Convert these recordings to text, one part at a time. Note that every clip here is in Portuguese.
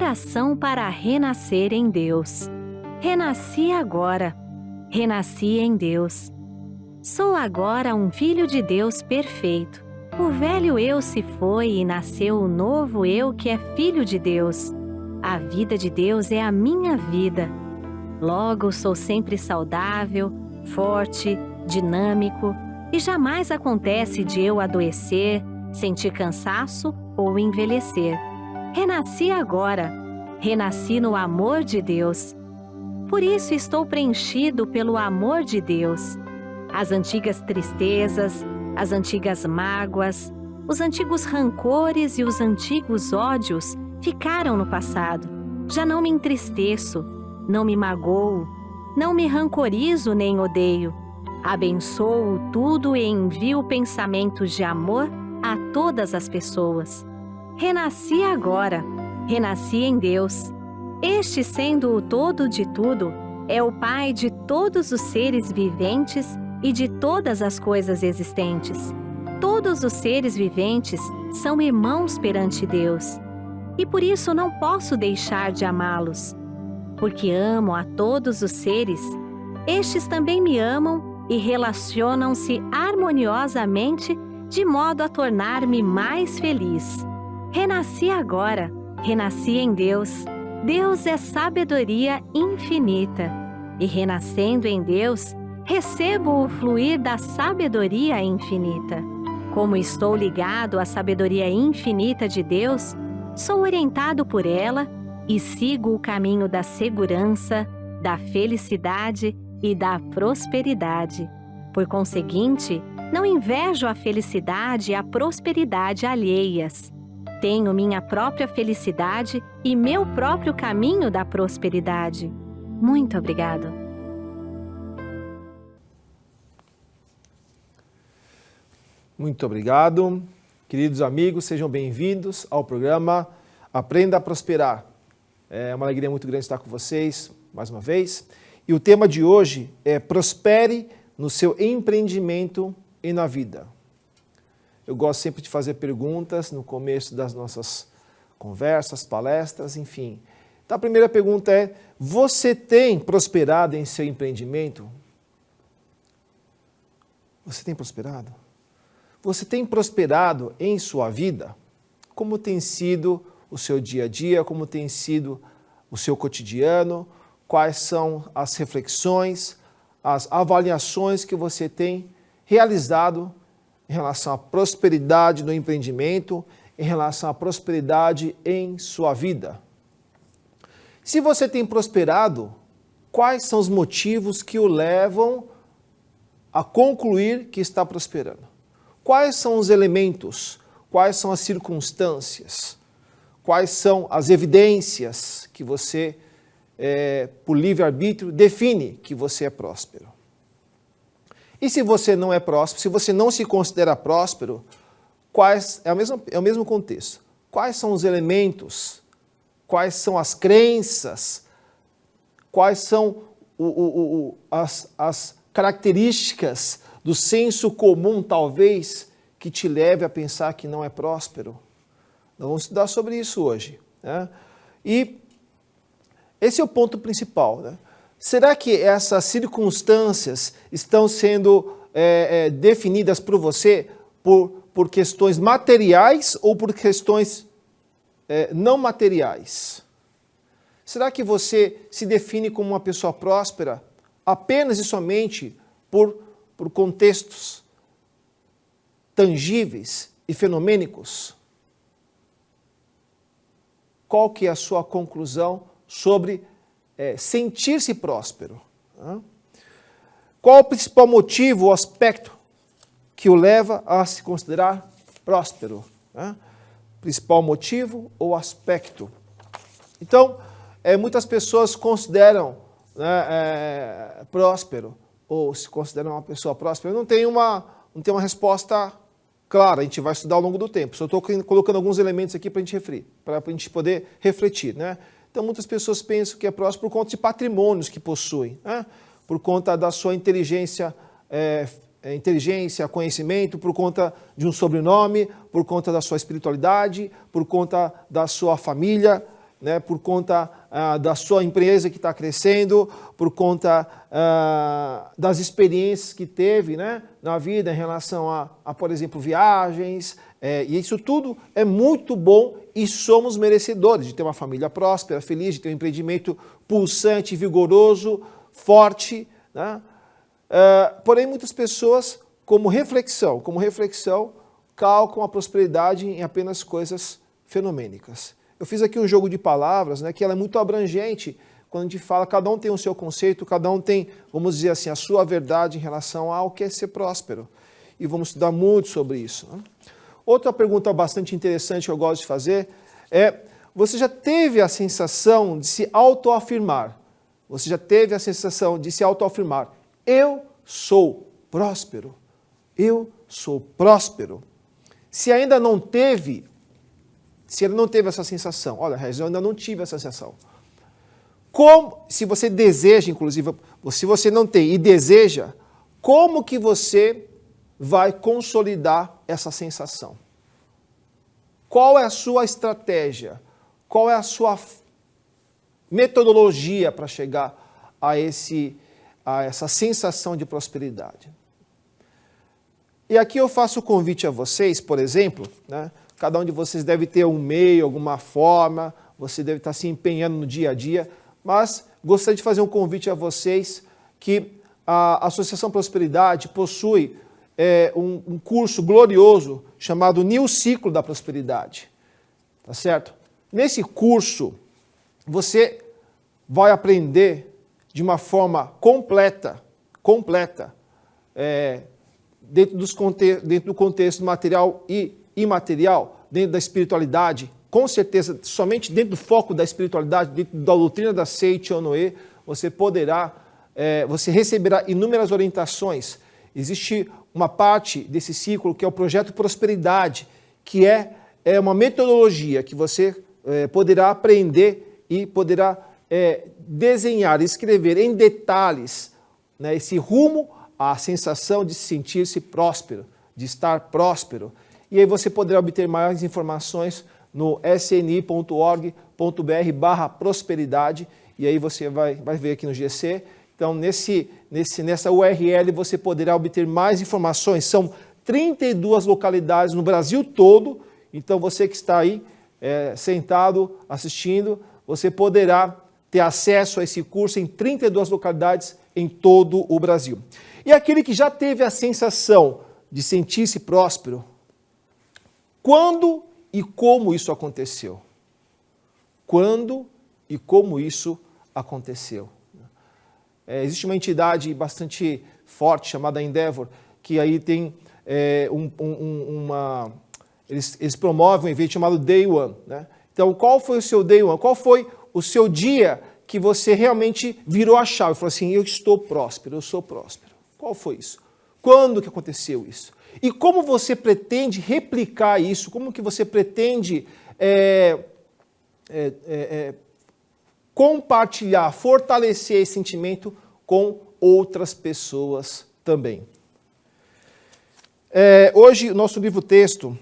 oração para renascer em Deus. Renasci agora. Renasci em Deus. Sou agora um filho de Deus perfeito. O velho eu se foi e nasceu o novo eu que é filho de Deus. A vida de Deus é a minha vida. Logo, sou sempre saudável, forte, dinâmico e jamais acontece de eu adoecer, sentir cansaço ou envelhecer. Renasci agora. Renasci no amor de Deus. Por isso estou preenchido pelo amor de Deus. As antigas tristezas, as antigas mágoas, os antigos rancores e os antigos ódios ficaram no passado. Já não me entristeço, não me magoo, não me rancorizo nem odeio. Abençoo tudo e envio pensamentos de amor a todas as pessoas. Renasci agora, renasci em Deus. Este, sendo o todo de tudo, é o Pai de todos os seres viventes e de todas as coisas existentes. Todos os seres viventes são irmãos perante Deus. E por isso não posso deixar de amá-los. Porque amo a todos os seres, estes também me amam e relacionam-se harmoniosamente de modo a tornar-me mais feliz. Renasci agora, renasci em Deus. Deus é sabedoria infinita. E renascendo em Deus, recebo o fluir da sabedoria infinita. Como estou ligado à sabedoria infinita de Deus, sou orientado por ela e sigo o caminho da segurança, da felicidade e da prosperidade. Por conseguinte, não invejo a felicidade e a prosperidade alheias. Tenho minha própria felicidade e meu próprio caminho da prosperidade. Muito obrigado. Muito obrigado. Queridos amigos, sejam bem-vindos ao programa Aprenda a Prosperar. É uma alegria muito grande estar com vocês mais uma vez. E o tema de hoje é prospere no seu empreendimento e na vida. Eu gosto sempre de fazer perguntas no começo das nossas conversas, palestras, enfim. Então a primeira pergunta é, você tem prosperado em seu empreendimento? Você tem prosperado? Você tem prosperado em sua vida? Como tem sido o seu dia a dia? Como tem sido o seu cotidiano? Quais são as reflexões, as avaliações que você tem realizado em relação à prosperidade no empreendimento, em relação à prosperidade em sua vida? Se você tem prosperado, quais são os motivos que o levam a concluir que está prosperando? Quais são os elementos? Quais são as circunstâncias? Quais são as evidências que você, por livre-arbítrio, define que você é próspero? E se você não é próspero, se você não se considera próspero, é o mesmo contexto. Quais são os elementos? Quais são as crenças? Quais são as características do senso comum, talvez, que te leve a pensar que não é próspero? Nós vamos estudar sobre isso hoje, né? E esse é o ponto principal, né? Será que essas circunstâncias estão sendo definidas por você por questões materiais ou por questões não materiais? Será que você se define como uma pessoa próspera apenas e somente por contextos tangíveis e fenomênicos? Qual que é a sua conclusão sobre sentir-se próspero? Qual o principal motivo ou aspecto que o leva a se considerar próspero? Principal motivo ou aspecto? Então, muitas pessoas consideram próspero ou se consideram uma pessoa próspera. Não tem uma resposta clara, a gente vai estudar ao longo do tempo. Só estou colocando alguns elementos aqui para a gente poder refletir, né? Então, muitas pessoas pensam que é próspero por conta de patrimônios que possuem, né? Por conta da sua inteligência, conhecimento, por conta de um sobrenome, por conta da sua espiritualidade, por conta da sua família, né, por conta da sua empresa que está crescendo, por conta das experiências que teve, né, na vida em relação a, por exemplo, viagens, e isso tudo é muito bom e somos merecedores de ter uma família próspera, feliz, de ter um empreendimento pulsante, vigoroso, forte, né? Porém, muitas pessoas, como reflexão, calcam a prosperidade em apenas coisas fenomênicas. Eu fiz aqui um jogo de palavras, né, que ela é muito abrangente, quando a gente fala, cada um tem o seu conceito, cada um tem, vamos dizer assim, a sua verdade em relação ao que é ser próspero. E vamos estudar muito sobre isso, né? Outra pergunta bastante interessante que eu gosto de fazer é, você já teve a sensação de se autoafirmar? Você já teve a sensação de se autoafirmar? Eu sou próspero. Eu sou próspero. Se ainda não teve, essa sensação, olha, Regis, eu ainda não tive essa sensação. Se você deseja, inclusive, se você não tem e deseja, como que você vai consolidar essa sensação? Qual é a sua estratégia? Qual é a sua metodologia para chegar a essa sensação de prosperidade? E aqui eu faço o convite a vocês, por exemplo, né, cada um de vocês deve ter um meio, alguma forma, você deve estar se empenhando no dia a dia, mas gostaria de fazer um convite a vocês que a Associação Prosperidade possui um curso glorioso chamado New Ciclo da Prosperidade, tá certo? Nesse curso, você vai aprender de uma forma completa, dentro do contexto material e imaterial, dentro da espiritualidade, com certeza, somente dentro do foco da espiritualidade, dentro da doutrina da Seiichi Onoe, você receberá inúmeras orientações. Existe uma parte desse ciclo que é o Projeto Prosperidade, que é uma metodologia que você poderá aprender e poderá desenhar, escrever em detalhes, né, esse rumo à sensação de sentir-se próspero, de estar próspero. E aí você poderá obter mais informações no sni.org.br/prosperidade, e aí você vai ver aqui no GC. Então, nessa URL você poderá obter mais informações. São 32 localidades no Brasil todo. Então, você que está aí sentado, assistindo, você poderá ter acesso a esse curso em 32 localidades em todo o Brasil. E aquele que já teve a sensação de sentir-se próspero, quando e como isso aconteceu? Quando e como isso aconteceu? Existe uma entidade bastante forte chamada Endeavor, que aí tem eles promovem um evento chamado Day One, né? Então, qual foi o seu Day One? Qual foi o seu dia que você realmente virou a chave e falou assim, eu estou próspero, eu sou próspero? Qual foi isso? Quando que aconteceu isso? E como você pretende replicar isso? Como que você pretende compartilhar, fortalecer esse sentimento com outras pessoas também? Hoje, o nosso livro-texto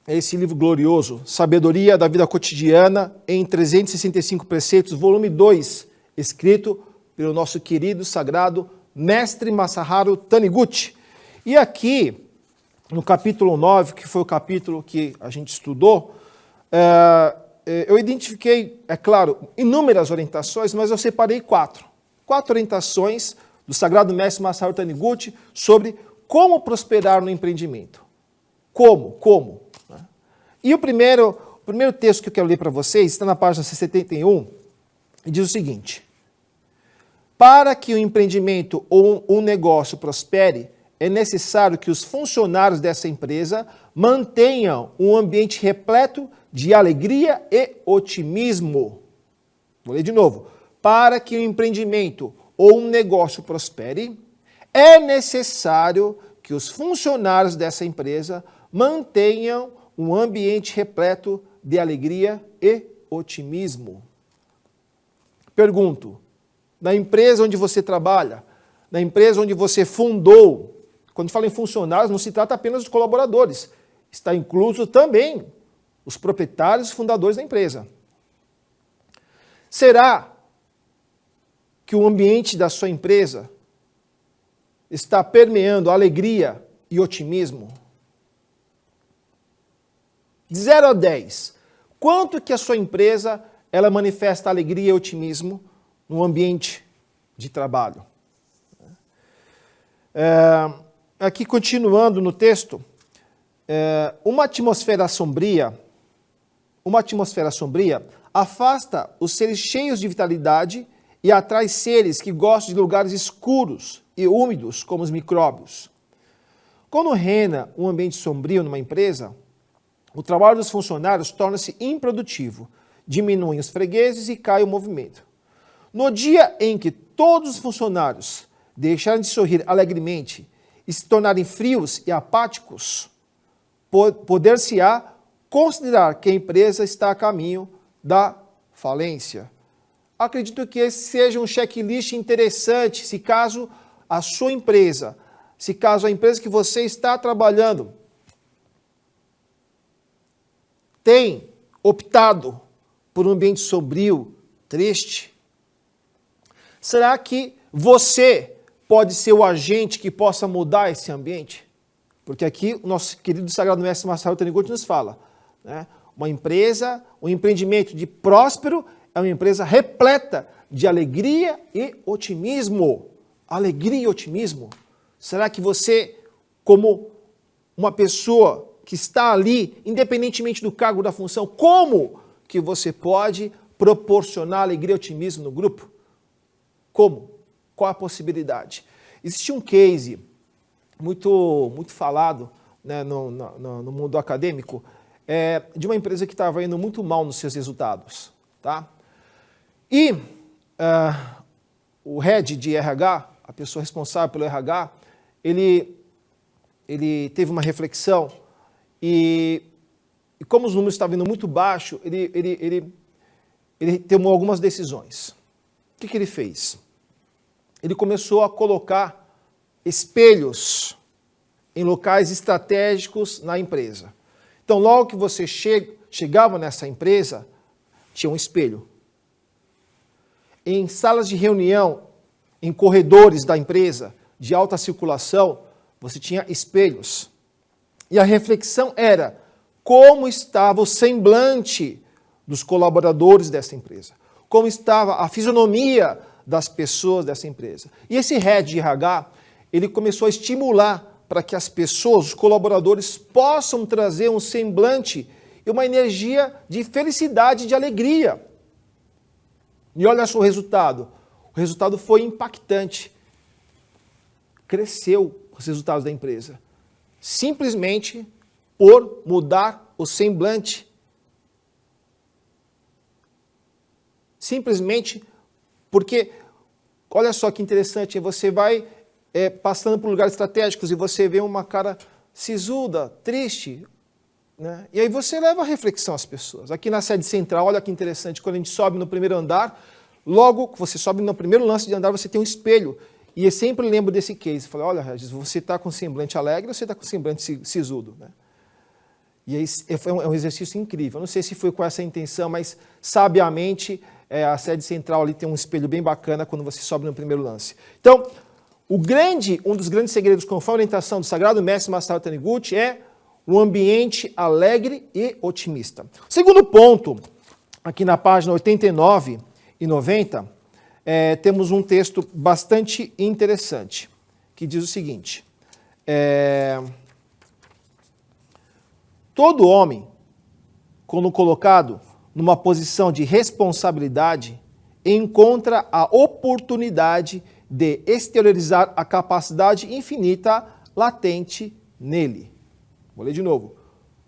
é esse livro glorioso, Sabedoria da Vida Cotidiana em 365 Preceitos, volume 2, escrito pelo nosso querido, sagrado Mestre Masaharu Taniguchi. E aqui, no capítulo 9, que foi o capítulo que a gente estudou, eu identifiquei, é claro, inúmeras orientações, mas eu separei quatro orientações do sagrado Mestre Masaharu Taniguchi sobre como prosperar no empreendimento. Como? E o primeiro texto que eu quero ler para vocês está na página 71 e diz o seguinte: para que o empreendimento ou um negócio prospere, é necessário que os funcionários dessa empresa mantenham um ambiente repleto de alegria e otimismo. Vou ler de novo. Para que o empreendimento ou um negócio prospere, é necessário que os funcionários dessa empresa mantenham um ambiente repleto de alegria e otimismo. Pergunto, na empresa onde você trabalha, na empresa onde você fundou, quando fala em funcionários, não se trata apenas dos colaboradores, está incluso também os proprietários e fundadores da empresa. Será que o ambiente da sua empresa está permeando alegria e otimismo? De 0 a 10, quanto que a sua empresa ela manifesta alegria e otimismo no ambiente de trabalho? Aqui continuando no texto, uma atmosfera sombria afasta os seres cheios de vitalidade e atrai seres que gostam de lugares escuros e úmidos, como os micróbios. Quando reina um ambiente sombrio numa empresa, o trabalho dos funcionários torna-se improdutivo, diminuem os fregueses e cai o movimento. No dia em que todos os funcionários deixarem de sorrir alegremente e se tornarem frios e apáticos, poder-se-á considerar que a empresa está a caminho da falência. Acredito que esse seja um checklist interessante, se caso a sua empresa, se caso a empresa que você está trabalhando tem optado por um ambiente sombrio, triste. Será que você pode ser o agente que possa mudar esse ambiente? Porque aqui o nosso querido Sagrado Mestre Masaru Taniguchi nos fala, né? Uma empresa, um empreendimento de próspero é uma empresa repleta de alegria e otimismo. Alegria e otimismo. Será que você, como uma pessoa que está ali, independentemente do cargo da função, como que você pode proporcionar alegria e otimismo no grupo? Como? Qual a possibilidade? Existe um case muito falado, né, no mundo acadêmico, de uma empresa que estava indo muito mal nos seus resultados. Tá? E o head de RH, a pessoa responsável pelo RH, ele teve uma reflexão e como os números estavam indo muito baixo, ele tomou algumas decisões. O que ele fez? Ele começou a colocar espelhos em locais estratégicos na empresa. Então, logo que você chegava nessa empresa, tinha um espelho. Em salas de reunião, em corredores da empresa, de alta circulação, você tinha espelhos. E a reflexão era como estava o semblante dos colaboradores dessa empresa, como estava a fisionomia das pessoas dessa empresa. E esse head de RH, ele começou a estimular para que as pessoas, os colaboradores, possam trazer um semblante e uma energia de felicidade, de alegria. E olha só o resultado. O resultado foi impactante. Cresceu os resultados da empresa. Simplesmente por mudar o semblante. Simplesmente porque, olha só que interessante, você vai passando por lugares estratégicos e você vê uma cara sisuda, triste, né? E aí você leva a reflexão às pessoas. Aqui na sede central, olha que interessante, quando a gente sobe no primeiro andar, logo que você sobe no primeiro lance de andar, você tem um espelho. E eu sempre lembro desse case. Falei, olha, Regis, você está com semblante alegre ou você está com semblante sisudo? Né? E aí foi um exercício incrível. Eu não sei se foi com essa intenção, mas sabiamente a sede central ali tem um espelho bem bacana quando você sobe no primeiro lance. Então, um dos grandes segredos, conforme a orientação do Sagrado Mestre Masaru Taniguchi, é um ambiente alegre e otimista. Segundo ponto, aqui na página 89 e 90, temos um texto bastante interessante, que diz o seguinte: todo homem, quando colocado numa posição de responsabilidade, encontra a oportunidade de exteriorizar a capacidade infinita latente nele. Vou ler de novo.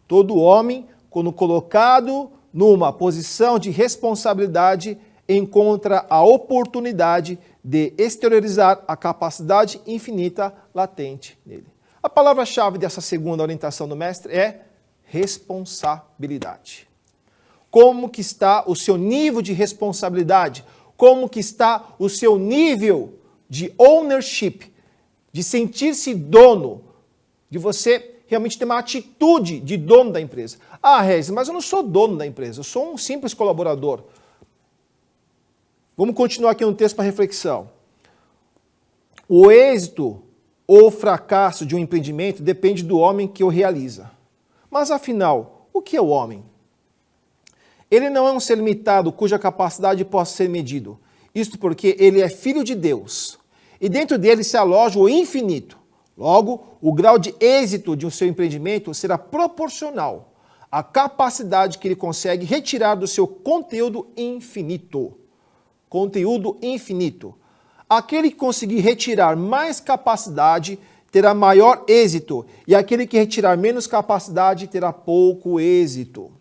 Todo homem, quando colocado numa posição de responsabilidade, encontra a oportunidade de exteriorizar a capacidade infinita latente nele. A palavra-chave dessa segunda orientação do mestre é responsabilidade. Como que está o seu nível de responsabilidade? Como que está o seu nível de ownership, de sentir-se dono, de você realmente ter uma atitude de dono da empresa? Ah, Regis, mas eu não sou dono da empresa, eu sou um simples colaborador. Vamos continuar aqui no texto para reflexão. O êxito ou fracasso de um empreendimento depende do homem que o realiza. Mas afinal, o que é o homem? Ele não é um ser limitado cuja capacidade possa ser medido. Isto porque ele é filho de Deus. E dentro dele se aloja o infinito. Logo, o grau de êxito de um seu empreendimento será proporcional à capacidade que ele consegue retirar do seu conteúdo infinito. Conteúdo infinito. Aquele que conseguir retirar mais capacidade terá maior êxito, e aquele que retirar menos capacidade terá pouco êxito.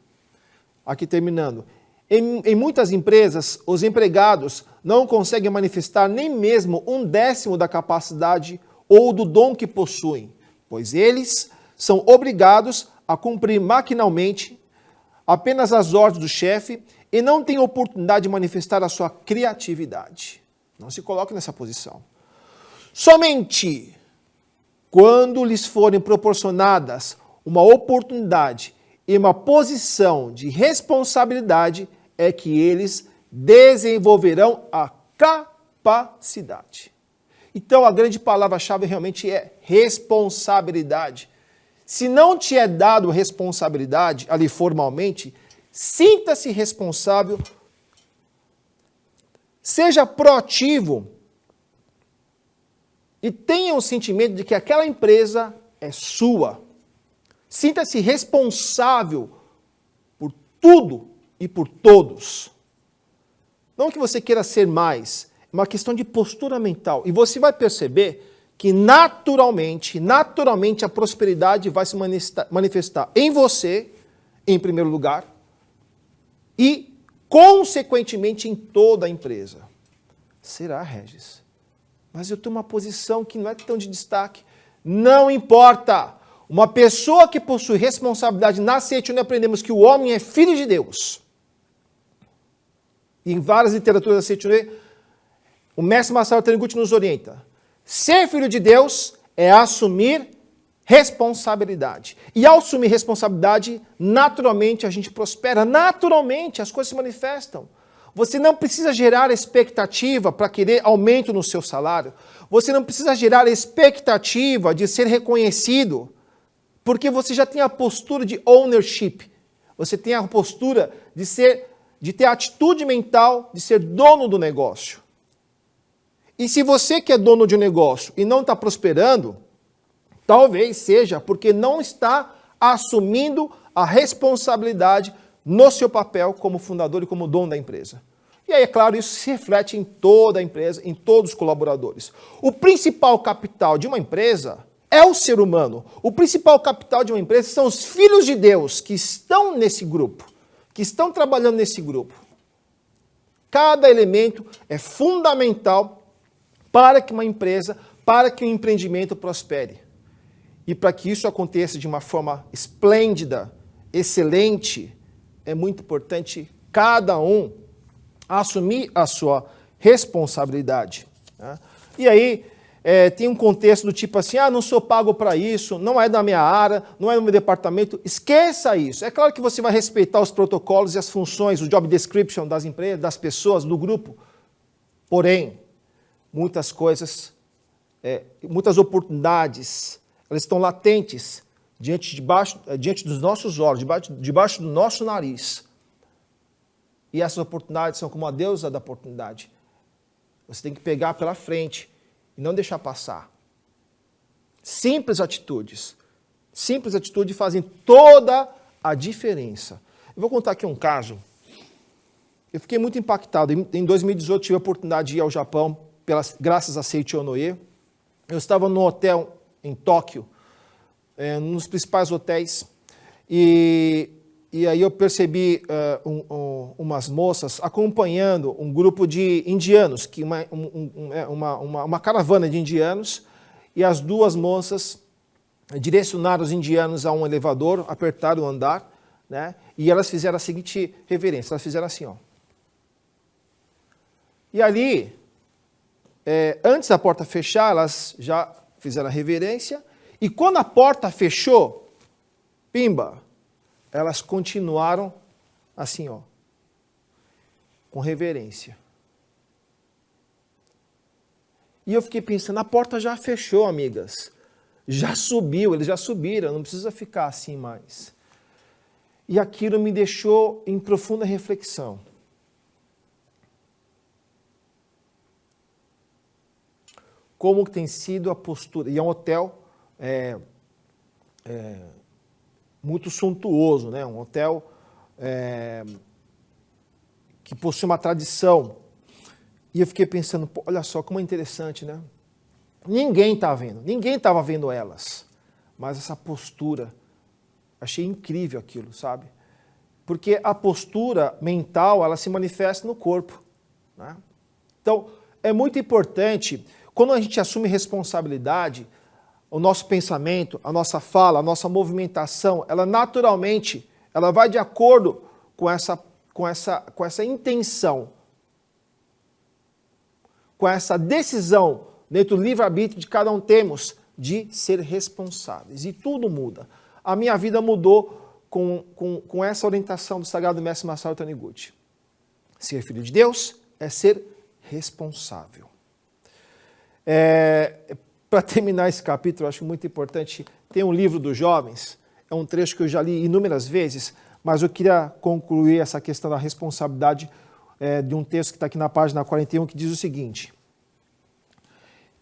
Aqui terminando. Em muitas empresas, os empregados não conseguem manifestar nem mesmo 1/10 da capacidade ou do dom que possuem, pois eles são obrigados a cumprir maquinalmente apenas as ordens do chefe e não têm oportunidade de manifestar a sua criatividade. Não se coloque nessa posição. Somente quando lhes forem proporcionadas uma oportunidade e uma posição de responsabilidade é que eles desenvolverão a capacidade. Então, a grande palavra-chave realmente é responsabilidade. Se não te é dado responsabilidade ali formalmente, sinta-se responsável, seja proativo e tenha o sentimento de que aquela empresa é sua. Sinta-se responsável por tudo e por todos. Não que você queira ser mais, é uma questão de postura mental. E você vai perceber que naturalmente a prosperidade vai se manifestar em você, em primeiro lugar, e consequentemente em toda a empresa. Será, Regis? Mas eu tenho uma posição que não é tão de destaque. Não importa. Uma pessoa que possui responsabilidade na CET, aprendemos que o homem é filho de Deus. E em várias literaturas da CET, o mestre Masaru Taniguchi nos orienta. Ser filho de Deus é assumir responsabilidade. E ao assumir responsabilidade, naturalmente a gente prospera, naturalmente as coisas se manifestam. Você não precisa gerar expectativa para querer aumento no seu salário. Você não precisa gerar expectativa de ser reconhecido, porque você já tem a postura de ownership. Você tem a postura de ter a atitude mental de ser dono do negócio. E se você que é dono de um negócio e não está prosperando, talvez seja porque não está assumindo a responsabilidade no seu papel como fundador e como dono da empresa. E aí, é claro, isso se reflete em toda a empresa, em todos os colaboradores. O principal capital de uma empresa é o ser humano. O principal capital de uma empresa são os filhos de Deus que estão nesse grupo, que estão trabalhando nesse grupo. Cada elemento é fundamental para que uma empresa, para que um empreendimento prospere. E para que isso aconteça de uma forma esplêndida, excelente, é muito importante cada um assumir a sua responsabilidade. Né? E aí, tem um contexto do tipo assim, não sou pago para isso, não é da minha área, não é do meu departamento. Esqueça isso. É claro que você vai respeitar os protocolos e as funções, o job description das empresas, das pessoas, do grupo. Porém, muitas coisas, muitas oportunidades, elas estão latentes diante dos nossos olhos, debaixo do nosso nariz. E essas oportunidades são como a deusa da oportunidade. Você tem que pegar pela frente e não deixar passar. Simples atitudes fazem toda a diferença. Eu vou contar aqui um caso. Eu fiquei muito impactado. Em 2018 tive a oportunidade de ir ao Japão, graças a Seiichi Onoe. Eu estava num hotel em Tóquio, um dos principais hotéis, e aí eu percebi umas moças acompanhando um grupo de indianos, uma caravana de indianos, e as duas moças direcionaram os indianos a um elevador, apertaram o andar, né, e elas fizeram a seguinte reverência, elas fizeram assim, ó. E ali, antes da porta fechar, elas já fizeram a reverência, e quando a porta fechou, pimba, elas continuaram assim, ó, com reverência. E eu fiquei pensando, a porta já fechou, amigas. Já subiu, eles já subiram, não precisa ficar assim mais. E aquilo me deixou em profunda reflexão. Como tem sido a postura, e é um hotel muito suntuoso, né? Um hotel que possui uma tradição. E eu fiquei pensando, pô, olha só como é interessante, né? Ninguém estava vendo elas, mas essa postura, achei incrível aquilo, sabe? Porque a postura mental, ela se manifesta no corpo, né? Então, é muito importante, quando a gente assume responsabilidade, o nosso pensamento, a nossa fala, a nossa movimentação, ela naturalmente, ela vai de acordo com essa intenção, com essa decisão, dentro do livre-arbítrio de cada um temos, de ser responsáveis. E tudo muda. A minha vida mudou com essa orientação do Sagrado Mestre Masaru Taniguchi. Ser filho de Deus é ser responsável. Para terminar esse capítulo, eu acho muito importante, tem um livro dos jovens, é um trecho que eu já li inúmeras vezes, mas eu queria concluir essa questão da responsabilidade de um texto que está aqui na página 41, que diz o seguinte: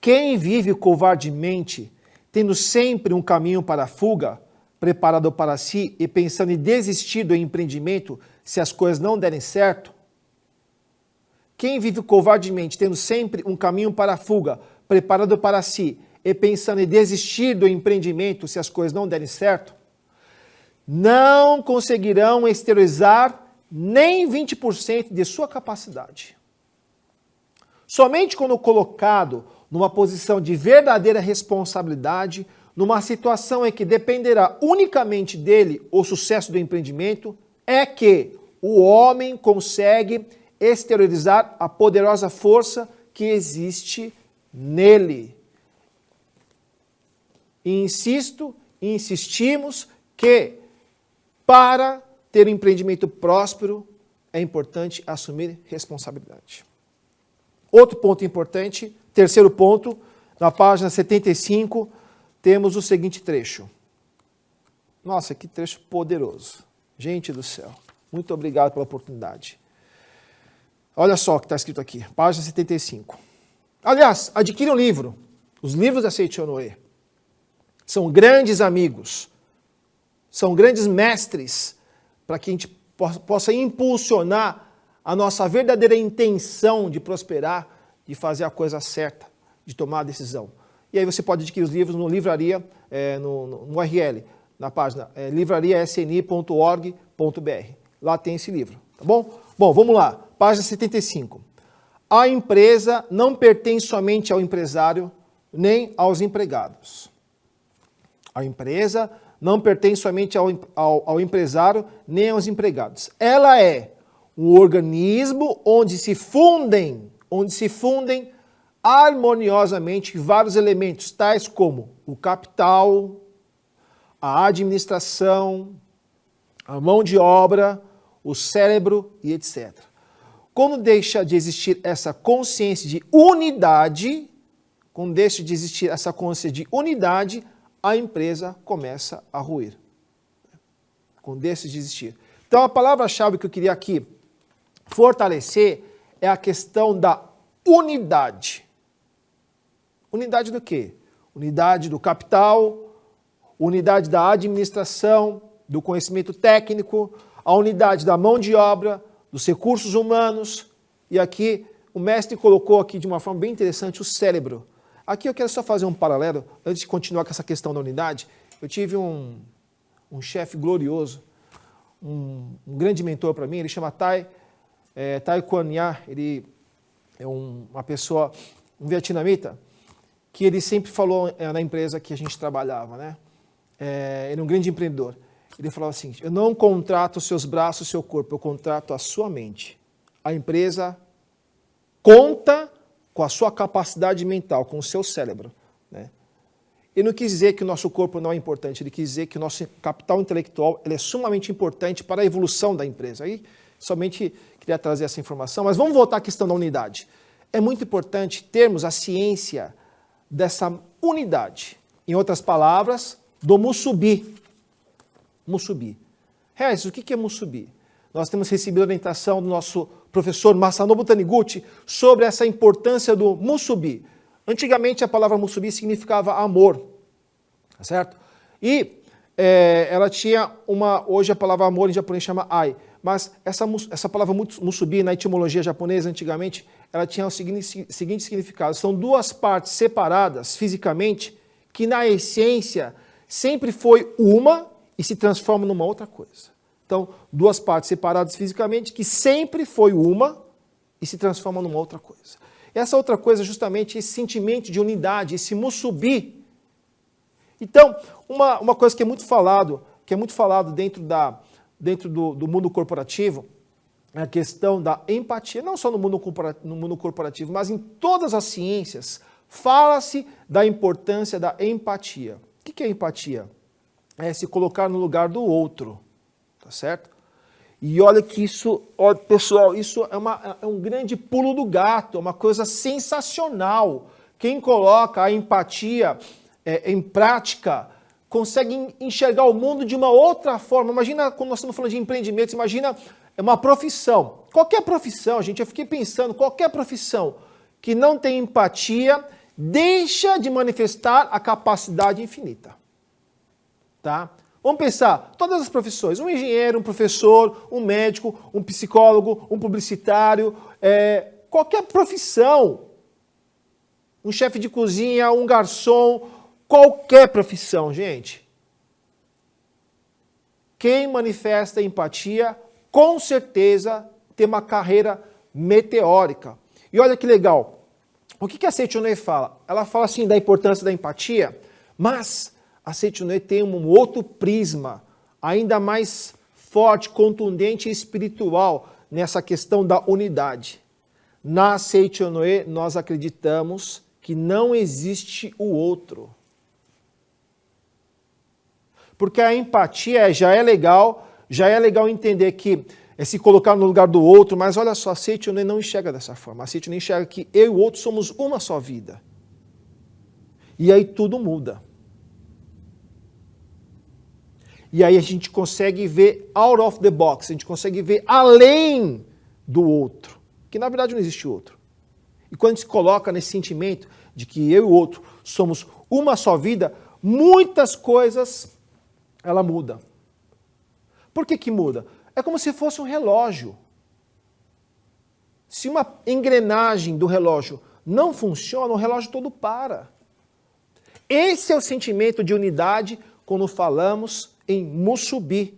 quem vive covardemente, tendo sempre um caminho para a fuga, preparado para si e pensando em desistir do empreendimento se as coisas não derem certo? Quem vive covardemente, tendo sempre um caminho para a fuga, preparado para si e pensando em desistir do empreendimento se as coisas não derem certo, não conseguirão exteriorizar nem 20% de sua capacidade. Somente quando colocado numa posição de verdadeira responsabilidade, numa situação em que dependerá unicamente dele o sucesso do empreendimento, é que o homem consegue exteriorizar a poderosa força que existe nele. E insistimos que para ter um empreendimento próspero é importante assumir responsabilidade. Outro ponto importante, terceiro ponto, na página 75, temos o seguinte trecho. Nossa, que trecho poderoso. Gente do céu, muito obrigado pela oportunidade. Olha só o que está escrito aqui, página 75. Aliás, adquira um livro. Os livros da Seiichi Onoe são grandes amigos, são grandes mestres para que a gente possa impulsionar a nossa verdadeira intenção de prosperar, de fazer a coisa certa, de tomar a decisão. E aí você pode adquirir os livros no livraria, no URL, na página livrariasni.org.br. Lá tem esse livro, tá bom? Bom, vamos lá, página 75. A empresa não pertence somente ao empresário, nem aos empregados. A empresa não pertence somente ao empresário, nem aos empregados. Ela é um organismo onde se fundem harmoniosamente vários elementos, tais como o capital, a administração, a mão de obra, o cérebro e etc. Quando deixa de existir essa consciência de unidade, a empresa começa a ruir. Quando deixa de existir. Então a palavra-chave que eu queria aqui fortalecer é a questão da unidade. Unidade do quê? Unidade do capital, unidade da administração, do conhecimento técnico, a unidade da mão de obra, dos recursos humanos. E aqui o mestre colocou aqui de uma forma bem interessante o cérebro. Aqui eu quero só fazer um paralelo, antes de continuar com essa questão da unidade. Eu tive um chefe glorioso, um grande mentor para mim, ele chama Tai Quan Ya, ele é uma pessoa, um vietnamita, que ele sempre falou na empresa que a gente trabalhava, né? Ele é um grande empreendedor. Ele falava assim, eu não contrato os seus braços, o seu corpo, eu contrato a sua mente. A empresa conta com a sua capacidade mental, com o seu cérebro, né? Ele não quis dizer que o nosso corpo não é importante, ele quis dizer que o nosso capital intelectual ele é sumamente importante para a evolução da empresa. Aí somente queria trazer essa informação, mas vamos voltar à questão da unidade. é muito importante termos a ciência dessa unidade. Em outras palavras, do musubi. Musubi. Reis, o que é musubi? Nós temos recebido a orientação do nosso professor Masanobu Taniguchi sobre essa importância do musubi. Antigamente a palavra musubi significava amor, tá certo? E ela tinha hoje a palavra amor em japonês chama ai, mas essa palavra musubi na etimologia japonesa antigamente, ela tinha o seguinte significado: são duas partes separadas fisicamente que na essência sempre foi uma e se transforma numa outra coisa. Então, duas partes separadas fisicamente que sempre foi uma e se transforma numa outra coisa. E essa outra coisa é justamente esse sentimento de unidade, esse musubi. Então, uma coisa que é muito falado dentro do mundo corporativo, é a questão da empatia, não só no mundo corporativo, mas em todas as ciências, fala-se da importância da empatia. O que é empatia? É se colocar no lugar do outro, tá certo? E olha que isso, pessoal, isso é um grande pulo do gato, é uma coisa sensacional. Quem coloca a empatia em prática consegue enxergar o mundo de uma outra forma. Imagina, quando nós estamos falando de empreendimentos, imagina uma profissão. Qualquer profissão, gente, eu fiquei pensando, qualquer profissão que não tem empatia deixa de manifestar a capacidade infinita. Tá? Vamos pensar, todas as profissões, um engenheiro, um professor, um médico, um psicólogo, um publicitário, qualquer profissão, um chefe de cozinha, um garçom, qualquer profissão, gente. Quem manifesta empatia, com certeza, tem uma carreira meteórica. E olha que legal, o que a Seicho-no-e fala? Ela fala assim da importância da empatia, mas a Seicho-no-e tem um outro prisma, ainda mais forte, contundente e espiritual nessa questão da unidade. Na Seicho-no-e nós acreditamos que não existe o outro. Porque a empatia já é legal entender que é se colocar no lugar do outro, mas olha só, a Seicho-no-e não enxerga dessa forma. A Seicho-no-e enxerga que eu e o outro somos uma só vida. E aí tudo muda. E aí a gente consegue ver out of the box, a gente consegue ver além do outro, que na verdade não existe outro. E quando a gente se coloca nesse sentimento de que eu e o outro somos uma só vida, muitas coisas, ela muda. Por que muda? É como se fosse um relógio. Se uma engrenagem do relógio não funciona, o relógio todo para. Esse é o sentimento de unidade quando falamos em musubi.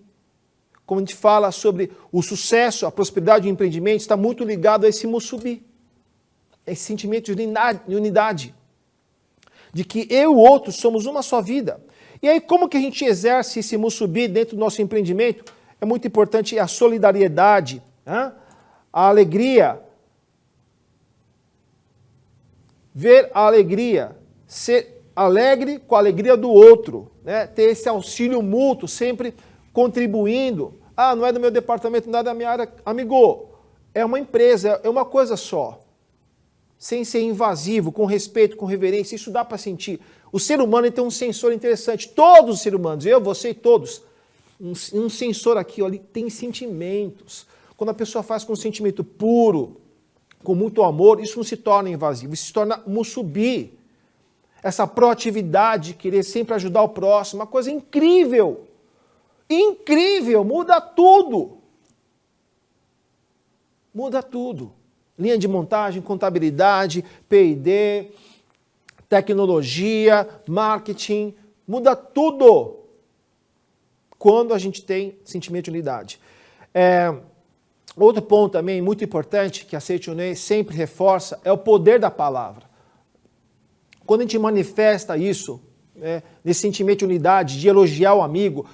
Quando a gente fala sobre o sucesso, a prosperidade do empreendimento, está muito ligado a esse musubi. Esse sentimento de unidade. De que eu e o outro somos uma só vida. E aí como que a gente exerce esse musubi dentro do nosso empreendimento? É muito importante a solidariedade, a alegria. Ver a alegria, ser alegre com a alegria do outro, né? Ter esse auxílio mútuo, sempre contribuindo. Ah, não é do meu departamento, não é da minha área. Amigo, é uma empresa, é uma coisa só. Sem ser invasivo, com respeito, com reverência, isso dá para sentir. O ser humano tem um sensor interessante, todos os seres humanos, eu, você e todos, um sensor aqui, ó, ele tem sentimentos. Quando a pessoa faz com um sentimento puro, com muito amor, isso não se torna invasivo, isso se torna musubi. Essa proatividade, querer sempre ajudar o próximo, uma coisa incrível. Incrível, muda tudo. Muda tudo. Linha de montagem, contabilidade, P&D, tecnologia, marketing, muda tudo quando a gente tem sentimento de unidade. Outro ponto também muito importante que a Seicho-no-e sempre reforça é o poder da palavra. Quando a gente manifesta isso, nesse sentimento de unidade, de elogiar o amigo,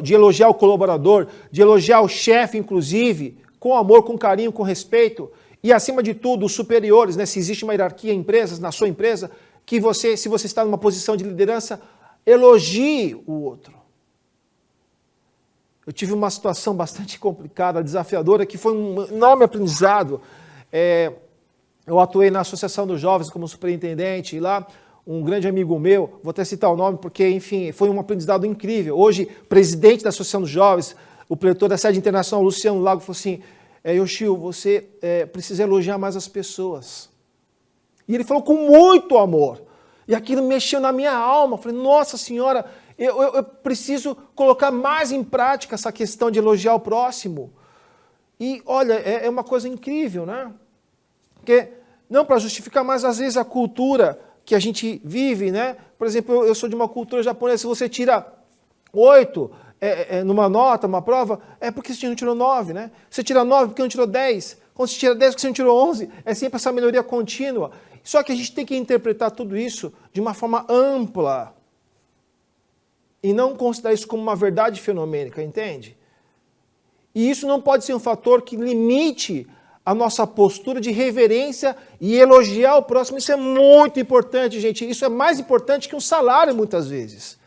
de elogiar o colaborador, de elogiar o chefe, inclusive, com amor, com carinho, com respeito, e acima de tudo, os superiores, né, se existe uma hierarquia em empresas, na sua empresa, que você, se você está numa posição de liderança, elogie o outro. Eu tive uma situação bastante complicada, desafiadora, que foi um enorme aprendizado. eu atuei na Associação dos Jovens como superintendente, e lá um grande amigo meu, vou até citar o nome porque, enfim, foi um aprendizado incrível. Hoje, presidente da Associação dos Jovens, o preletor da sede internacional, Luciano Lago, falou assim, Yoshio, você precisa elogiar mais as pessoas. E ele falou com muito amor. E aquilo mexeu na minha alma. Eu falei, nossa senhora, eu preciso colocar mais em prática essa questão de elogiar o próximo. E olha, é uma coisa incrível, né? Porque, não para justificar, mas às vezes a cultura que a gente vive, né? Por exemplo, eu sou de uma cultura japonesa, se você tira 8 numa nota, uma prova, é porque você não tirou 9, né? Você tira 9 porque não tirou 10. Quando você tira 10 porque você não tirou 11, é sempre essa melhoria contínua. Só que a gente tem que interpretar tudo isso de uma forma ampla e não considerar isso como uma verdade fenomênica, entende? E isso não pode ser um fator que limite a nossa postura de reverência e elogiar o próximo. Isso é muito importante, gente. Isso é mais importante que um salário, muitas vezes.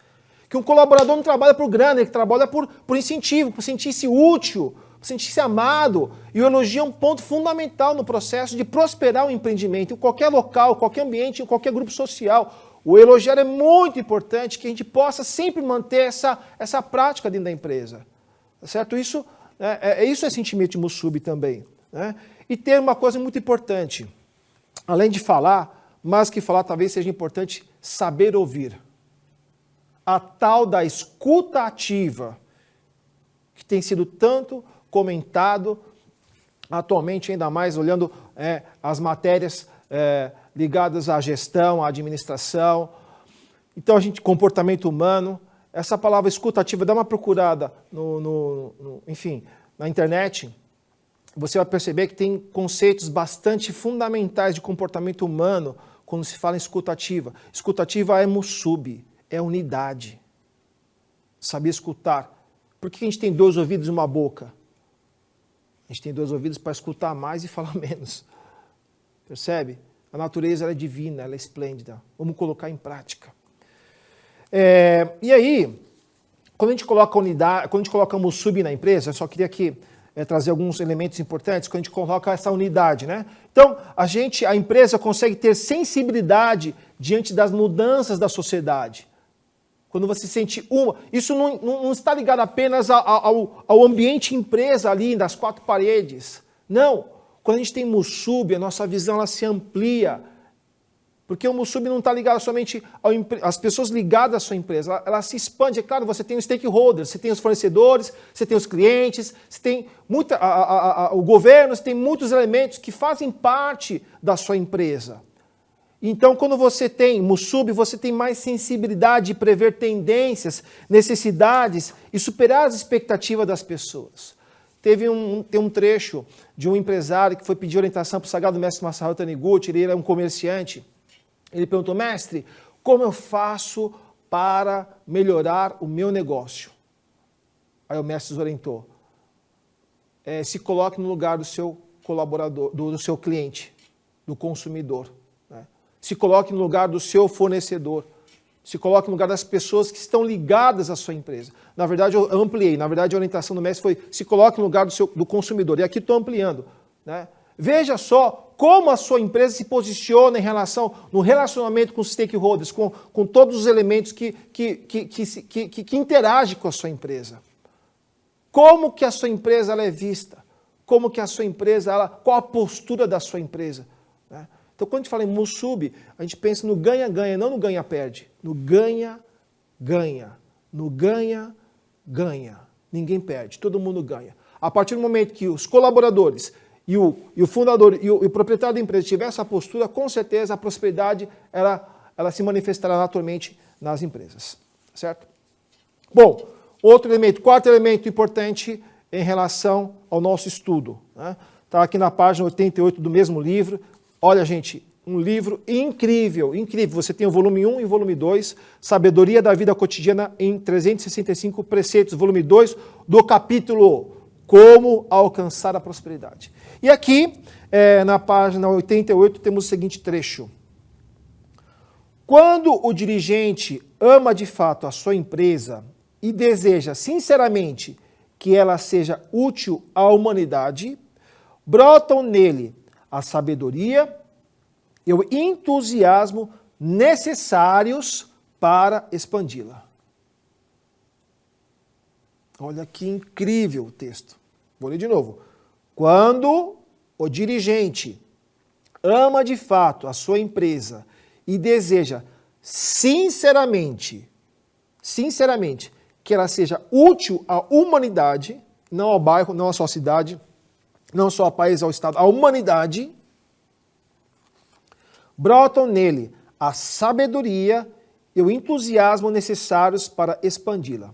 Que um colaborador não trabalha por grana, ele trabalha por incentivo, por sentir-se útil, por sentir-se amado. E o elogio é um ponto fundamental no processo de prosperar o empreendimento, em qualquer local, qualquer ambiente, em qualquer grupo social. O elogiar é muito importante, que a gente possa sempre manter essa prática dentro da empresa. Certo? Isso é sentimento de Musubi também. Né? E ter uma coisa muito importante, além de falar, mas que falar talvez seja importante, saber ouvir. A tal da escuta ativa, que tem sido tanto comentado atualmente, ainda mais olhando as matérias ligadas à gestão, à administração. Então, comportamento humano, essa palavra escuta ativa, dá uma procurada enfim, na internet. Você vai perceber que tem conceitos bastante fundamentais de comportamento humano quando se fala em escuta ativa. Escuta ativa é Musubi, é unidade. Saber escutar. Por que a gente tem 2 ouvidos e uma boca? A gente tem 2 ouvidos para escutar mais e falar menos. Percebe? A natureza ela é divina, ela é esplêndida. Vamos colocar em prática. E aí, quando a gente coloca unidade, quando a gente coloca Musubi na empresa, eu só queria aqui trazer alguns elementos importantes, quando a gente coloca essa unidade, né? Então, a empresa consegue ter sensibilidade diante das mudanças da sociedade. Quando você sente isso não está ligado apenas ao ambiente empresa ali, das 4 paredes. Não. Quando a gente tem Musubi, a nossa visão ela se amplia. Porque o Musubi não está ligado somente às pessoas ligadas à sua empresa, ela se expande. É claro, você tem os stakeholders, você tem os fornecedores, você tem os clientes, você tem o governo, você tem muitos elementos que fazem parte da sua empresa. Então, quando você tem Musubi, você tem mais sensibilidade de prever tendências, necessidades e superar as expectativas das pessoas. Tem um trecho de um empresário que foi pedir orientação para o sagrado mestre Masaharu Taniguchi, ele era um comerciante. Ele perguntou, mestre, como eu faço para melhorar o meu negócio? Aí o mestre orientou, se coloque no lugar do seu colaborador, do seu cliente, do consumidor. Né? Se coloque no lugar do seu fornecedor. Se coloque no lugar das pessoas que estão ligadas à sua empresa. Na verdade, eu ampliei. Na verdade, a orientação do mestre foi, se coloque no lugar do consumidor. E aqui estou ampliando. Né? Veja só como a sua empresa se posiciona no relacionamento com os stakeholders, com todos os elementos que interagem com a sua empresa. Como que a sua empresa ela é vista? Como que a sua empresa, qual a postura da sua empresa? Né? Então, quando a gente fala em Musubi, a gente pensa no ganha-ganha, não no ganha-perde. No ganha-ganha. No ganha-ganha. Ninguém perde, todo mundo ganha. A partir do momento que os colaboradores e o fundador e o proprietário da empresa tiver essa postura, com certeza a prosperidade ela se manifestará naturalmente nas empresas. Certo? Bom, quarto elemento importante em relação ao nosso estudo. Está aqui na página 88 do mesmo livro. Olha, gente, um livro incrível, incrível. Você tem o volume 1 e o volume 2, Sabedoria da Vida Cotidiana em 365 Preceitos, volume 2, do capítulo Como Alcançar a Prosperidade. E aqui, na página 88, temos o seguinte trecho. Quando o dirigente ama de fato a sua empresa e deseja sinceramente que ela seja útil à humanidade, brotam nele a sabedoria e o entusiasmo necessários para expandi-la. Olha que incrível o texto. Vou ler de novo. Quando o dirigente ama de fato a sua empresa e deseja sinceramente, que ela seja útil à humanidade, não ao bairro, não à sua cidade, não só ao país, ao estado, à humanidade, brotam nele a sabedoria e o entusiasmo necessários para expandi-la.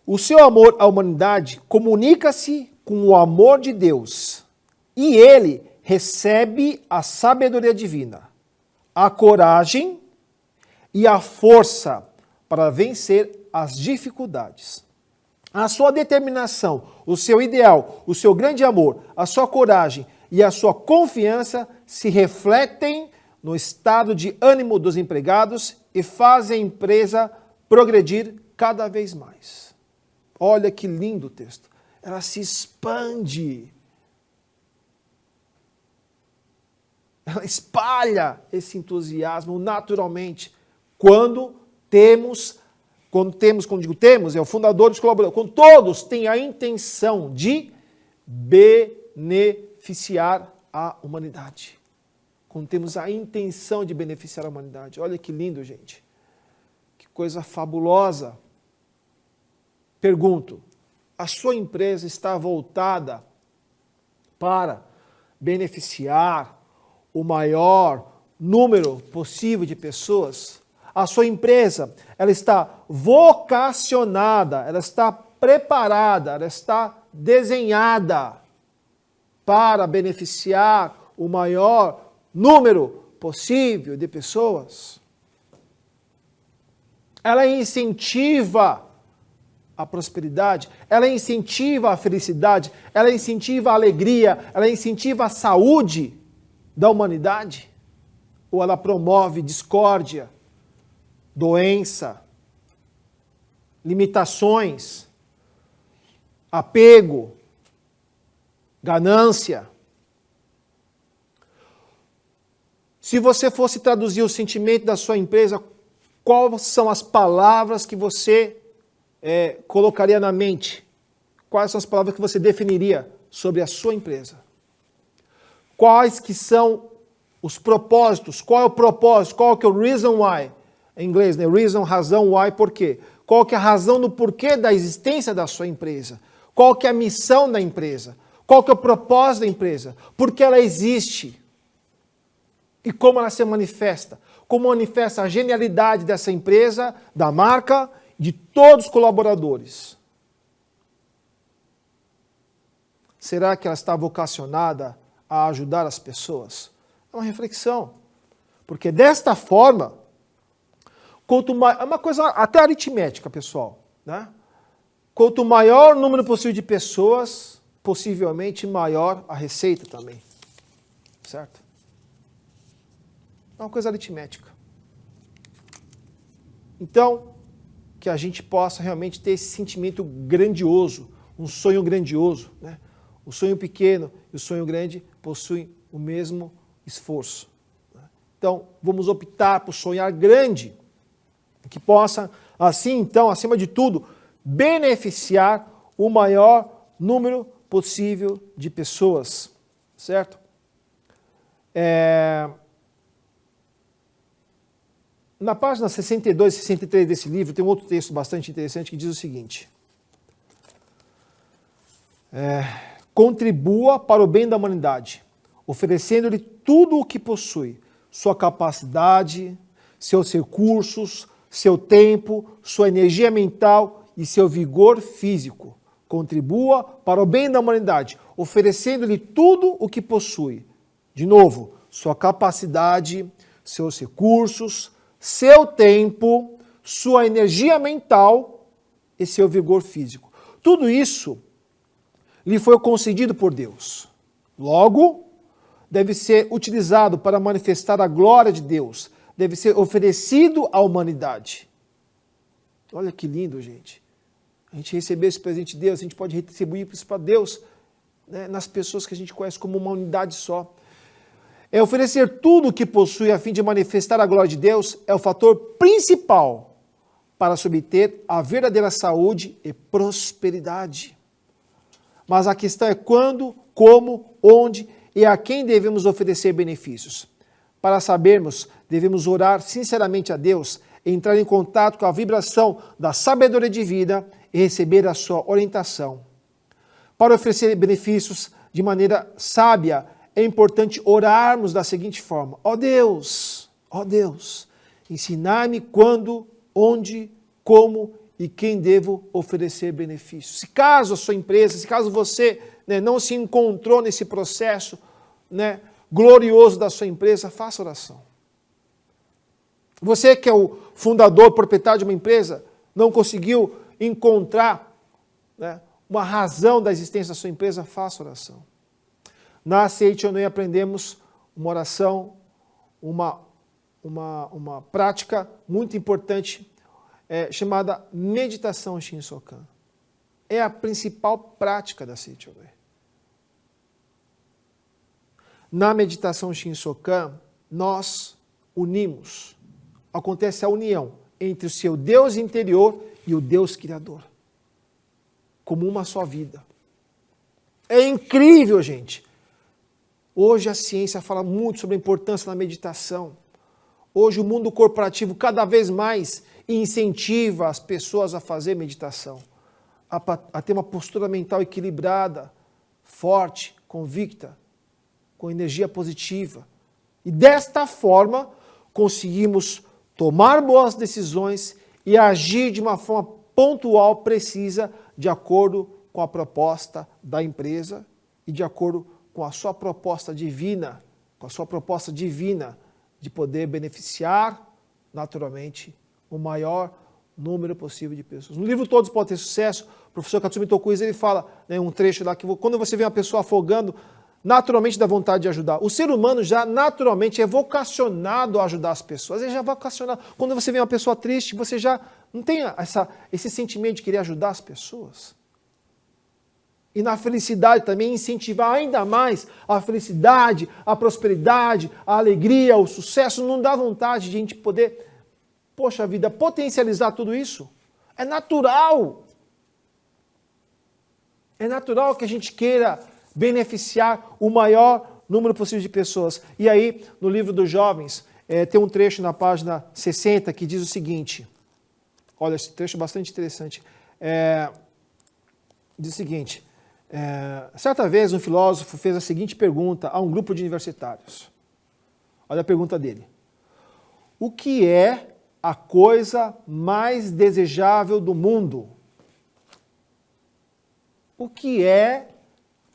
O seu amor à humanidade comunica-se com o amor de Deus e ele recebe a sabedoria divina, a coragem e a força para vencer as dificuldades. A sua determinação, o seu ideal, o seu grande amor, a sua coragem e a sua confiança se refletem no estado de ânimo dos empregados e fazem a empresa progredir cada vez mais. Olha que lindo o texto. Ela se expande. Ela espalha esse entusiasmo naturalmente quando digo temos, é o fundador dos colaboradores, quando todos têm a intenção de beneficiar a humanidade. Quando temos a intenção de beneficiar a humanidade. Olha que lindo, gente. Que coisa fabulosa. Pergunto, a sua empresa está voltada para beneficiar o maior número possível de pessoas? A sua empresa, ela está vocacionada, ela está preparada, ela está desenhada para beneficiar o maior número possível de pessoas? Ela incentiva a prosperidade, ela incentiva a felicidade, ela incentiva a alegria, ela incentiva a saúde da humanidade? Ou ela promove discórdia, doença, limitações, apego, ganância? Se você fosse traduzir o sentimento da sua empresa, quais são as palavras que você colocaria na mente? Quais são as palavras que você definiria sobre a sua empresa? Quais que são os propósitos? Qual é o propósito? Qual que é o reason why? Em inglês, né? Reason, razão, why, porquê. Qual que é a razão do porquê da existência da sua empresa? Qual que é a missão da empresa? Qual que é o propósito da empresa? Por que ela existe? E como ela se manifesta? Como manifesta a genialidade dessa empresa, da marca, de todos os colaboradores? Será que ela está vocacionada a ajudar as pessoas? É uma reflexão. Porque desta forma, é uma coisa até aritmética, pessoal, né? Quanto maior o número possível de pessoas, possivelmente maior a receita também. Certo? É uma coisa aritmética. Então, que a gente possa realmente ter esse sentimento grandioso, um sonho grandioso, né? O sonho pequeno e o sonho grande possuem o mesmo esforço. Né? Então, vamos optar por sonhar grande, que possa, assim, então, acima de tudo, beneficiar o maior número possível de pessoas, certo? Na página 62 e 63 desse livro, tem um outro texto bastante interessante que diz o seguinte: contribua para o bem da humanidade, oferecendo-lhe tudo o que possui, sua capacidade, seus recursos, seu tempo, sua energia mental e seu vigor físico. Contribua para o bem da humanidade, oferecendo-lhe tudo o que possui. De novo, sua capacidade, seus recursos, seu tempo, sua energia mental e seu vigor físico. Tudo isso lhe foi concedido por Deus. Logo, deve ser utilizado para manifestar a glória de Deus. Deve ser oferecido à humanidade. Olha que lindo, gente. A gente recebeu esse presente de Deus, a gente pode retribuir isso para Deus, né, nas pessoas que a gente conhece como uma unidade só. É oferecer tudo o que possui a fim de manifestar a glória de Deus é o fator principal para se obter a verdadeira saúde e prosperidade. Mas a questão é quando, como, onde e a quem devemos oferecer benefícios. Para sabermos, devemos orar sinceramente a Deus, entrar em contato com a vibração da sabedoria divina e receber a sua orientação. Para oferecer benefícios de maneira sábia, é importante orarmos da seguinte forma: ó Deus, ensinar-me quando, onde, como e quem devo oferecer benefícios. Se caso a sua empresa, se caso você não se encontrou nesse processo glorioso da sua empresa, faça oração. Você que é o fundador, proprietário de uma empresa, não conseguiu encontrar uma razão da existência da sua empresa, faça oração. Na CHONE aprendemos uma oração, uma prática muito importante, chamada meditação Shinsokan. É a principal prática da CHONE. Na meditação Shinsokan, nós unimos, acontece a união entre o seu Deus interior e o Deus Criador, como uma só vida. É incrível, gente. Hoje a ciência fala muito sobre a importância da meditação. Hoje o mundo corporativo cada vez mais incentiva as pessoas a fazer meditação, a ter uma postura mental equilibrada, forte, convicta, com energia positiva. E desta forma conseguimos tomar boas decisões e agir de uma forma pontual, precisa, de acordo com a proposta da empresa e de acordo com a sua proposta divina, de poder beneficiar naturalmente o maior número possível de pessoas. No livro Todos Podem Ter Sucesso, o professor Katsumi Tokuiza, ele fala, um trecho lá, que quando você vê uma pessoa afogando, naturalmente dá vontade de ajudar. O ser humano já naturalmente é vocacionado a ajudar as pessoas. Ele já é vocacionado. Quando você vê uma pessoa triste, você já não tem esse sentimento de querer ajudar as pessoas. E na felicidade também incentivar ainda mais a felicidade, a prosperidade, a alegria, o sucesso. Não dá vontade de a gente poder, poxa vida, potencializar tudo isso. É natural. É natural que a gente queira beneficiar o maior número possível de pessoas. E aí, no livro dos jovens, tem um trecho na página 60 que diz o seguinte. Olha, esse trecho é bastante interessante. Diz o seguinte. Certa vez um filósofo fez a seguinte pergunta a um grupo de universitários. Olha a pergunta dele. O que é a coisa mais desejável do mundo? O que é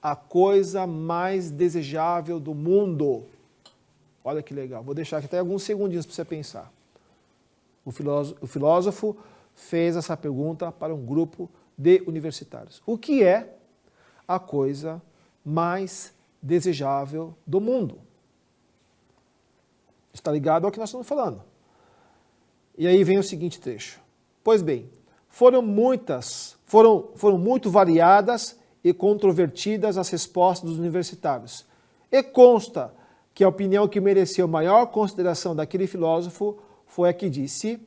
a coisa mais desejável do mundo? Olha que legal. Vou deixar aqui até alguns segundinhos para você pensar. O filósofo fez essa pergunta para um grupo de universitários. O que é a coisa mais desejável do mundo? Está ligado ao que nós estamos falando. E aí vem o seguinte trecho. Pois bem, foram muito variadas e controvertidas as respostas dos universitários. E consta que a opinião que mereceu maior consideração daquele filósofo foi a que disse: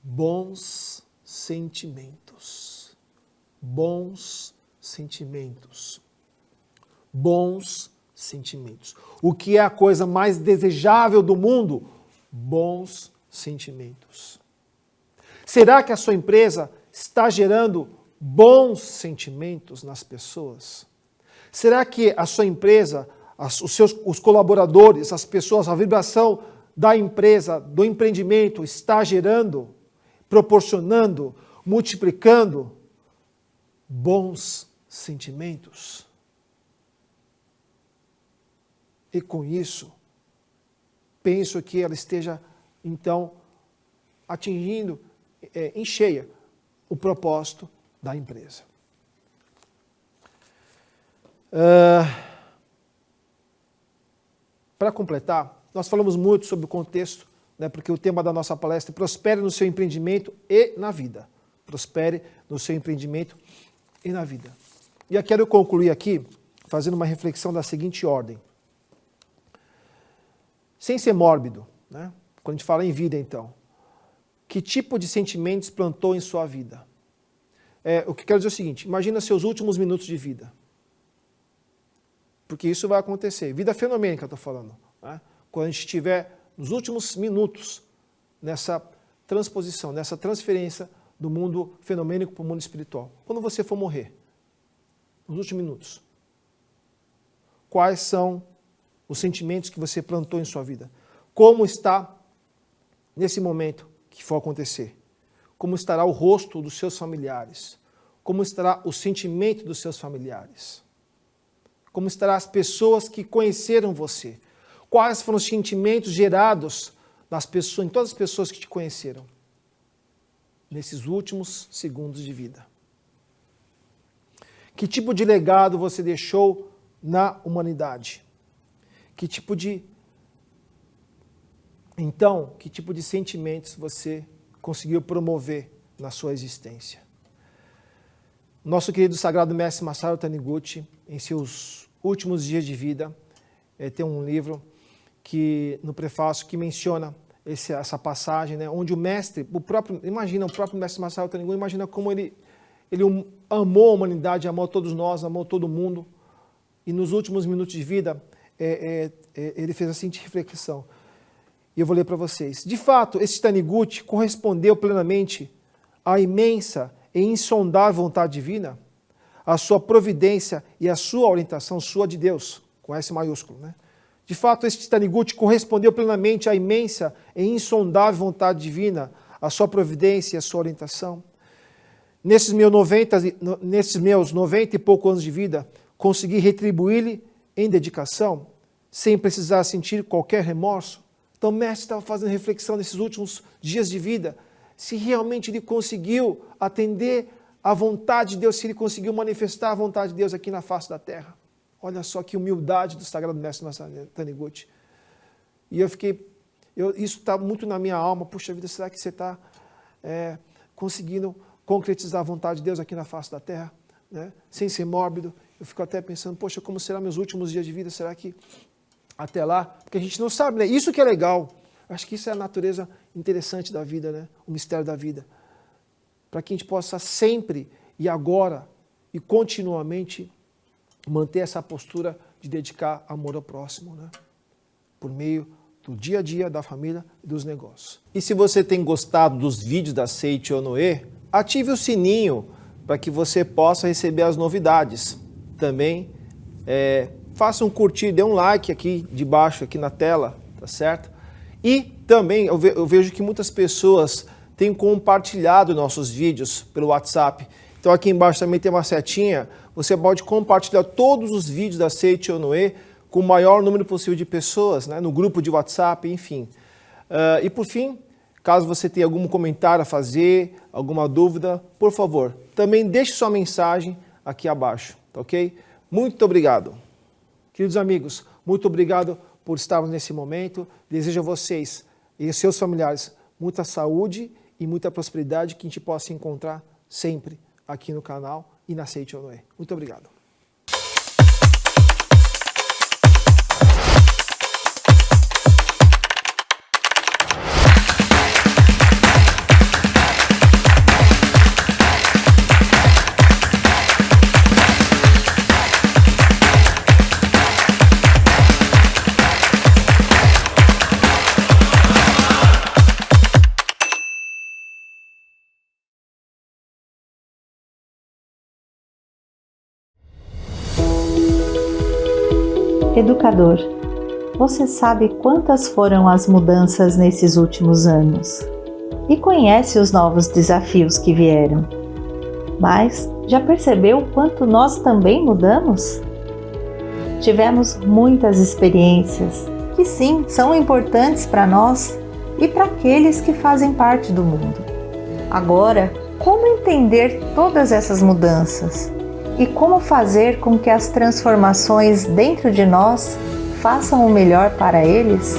bons sentimentos. Bons sentimentos. Bons sentimentos. O que é a coisa mais desejável do mundo? Bons sentimentos. Será que a sua empresa está gerando bons sentimentos nas pessoas? Será que a sua empresa, os colaboradores, as pessoas, a vibração da empresa, do empreendimento está gerando, proporcionando, multiplicando bons sentimentos? E com isso, penso que ela esteja, então, atingindo em cheia o propósito da empresa. Para completar, nós falamos muito sobre o contexto, porque o tema da nossa palestra é prospere no seu empreendimento e na vida. Prospere no seu empreendimento e na vida. E eu quero concluir aqui fazendo uma reflexão da seguinte ordem. sem ser mórbido, né? Quando a gente fala em vida, então, que tipo de sentimentos plantou em sua vida? O que eu quero dizer é o seguinte, imagina seus últimos minutos de vida. Porque isso vai acontecer. Vida fenomênica, eu estou falando. Né? Quando a gente estiver nos últimos minutos nessa transposição, nessa transferência do mundo fenomênico para o mundo espiritual. Quando você for morrer, nos últimos minutos, quais são os sentimentos que você plantou em sua vida? Como está, nesse momento que for acontecer? Como estará o rosto dos seus familiares? Como estará o sentimento dos seus familiares? Como estarão as pessoas que conheceram você? Quais foram os sentimentos gerados nas pessoas, em todas as pessoas que te conheceram? Nesses últimos segundos de vida. Que tipo de legado você deixou na humanidade? Que tipo de sentimentos você conseguiu promover na sua existência? Nosso querido sagrado mestre Masaru Taniguchi, em seus últimos dias de vida, tem um livro no prefácio que menciona essa passagem, né, onde o mestre, o próprio mestre Masaru Taniguchi, imagina como ele amou a humanidade, amou todos nós, amou todo mundo, e nos últimos minutos de vida, ele fez a seguinte reflexão, e eu vou ler para vocês. De fato, esse Taniguchi correspondeu plenamente à imensa e insondável vontade divina, a sua providência e a sua orientação, sua de Deus, com S maiúsculo, né? De fato, este Taniguchi correspondeu plenamente à imensa e insondável vontade divina, a sua providência e a sua orientação. Nesses meus 90 e poucos anos de vida, consegui retribuir-lhe em dedicação, sem precisar sentir qualquer remorso. Então o mestre estava fazendo reflexão nesses últimos dias de vida, se realmente ele conseguiu atender à vontade de Deus, se ele conseguiu manifestar a vontade de Deus aqui na face da terra. Olha só que humildade do Sagrado Mestre Taniguchi. E isso está muito na minha alma. Puxa vida, será que você está conseguindo concretizar a vontade de Deus aqui na face da terra? Né? Sem ser mórbido. Eu fico até pensando, poxa, como serão meus últimos dias de vida? Será que até lá? Porque a gente não sabe, né? Isso que é legal. Acho que isso é a natureza interessante da vida, né? O mistério da vida. Para que a gente possa sempre e agora e continuamente manter essa postura de dedicar amor ao próximo, né? Por meio do dia a dia, da família e dos negócios. E se você tem gostado dos vídeos da Seiichi Onoe, ative o sininho para que você possa receber as novidades. Também faça um curtir, dê um like aqui de baixo, aqui na tela, tá certo? E também eu vejo que muitas pessoas têm compartilhado nossos vídeos pelo WhatsApp. Então aqui embaixo também tem uma setinha, você pode compartilhar todos os vídeos da Seiichi Onoe com o maior número possível de pessoas, né, no grupo de WhatsApp, enfim. E por fim, caso você tenha algum comentário a fazer, alguma dúvida, por favor, também deixe sua mensagem aqui abaixo, tá ok? Muito obrigado. Queridos amigos, muito obrigado por estarmos nesse momento. Desejo a vocês e aos seus familiares muita saúde e muita prosperidade, que a gente possa se encontrar sempre aqui no canal e na Seiichi Onoe. Muito obrigado. Educador, você sabe quantas foram as mudanças nesses últimos anos e conhece os novos desafios que vieram. Mas já percebeu quanto nós também mudamos? Tivemos muitas experiências que sim, são importantes para nós e para aqueles que fazem parte do mundo. Agora, como entender todas essas mudanças? E como fazer com que as transformações dentro de nós façam o melhor para eles?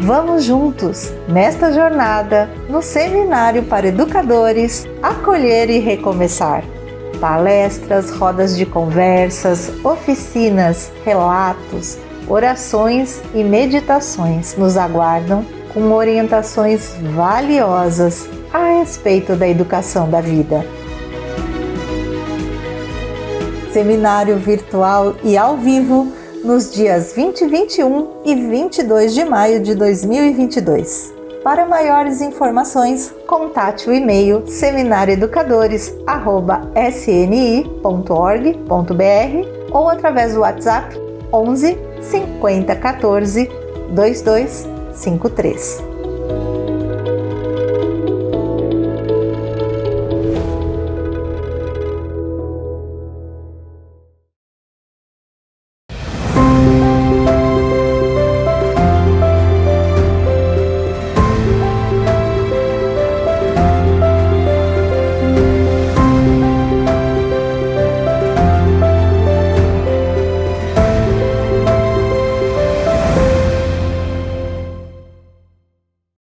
Vamos juntos nesta jornada no Seminário para Educadores Acolher e Recomeçar. Palestras, rodas de conversas, oficinas, relatos, orações e meditações nos aguardam com orientações valiosas a respeito da educação da vida. Seminário virtual e ao vivo nos dias 20, 21 e 22 de maio de 2022. Para maiores informações, contate o e-mail seminarioeducadores@sni.org.br ou através do WhatsApp 11 50 14 2253.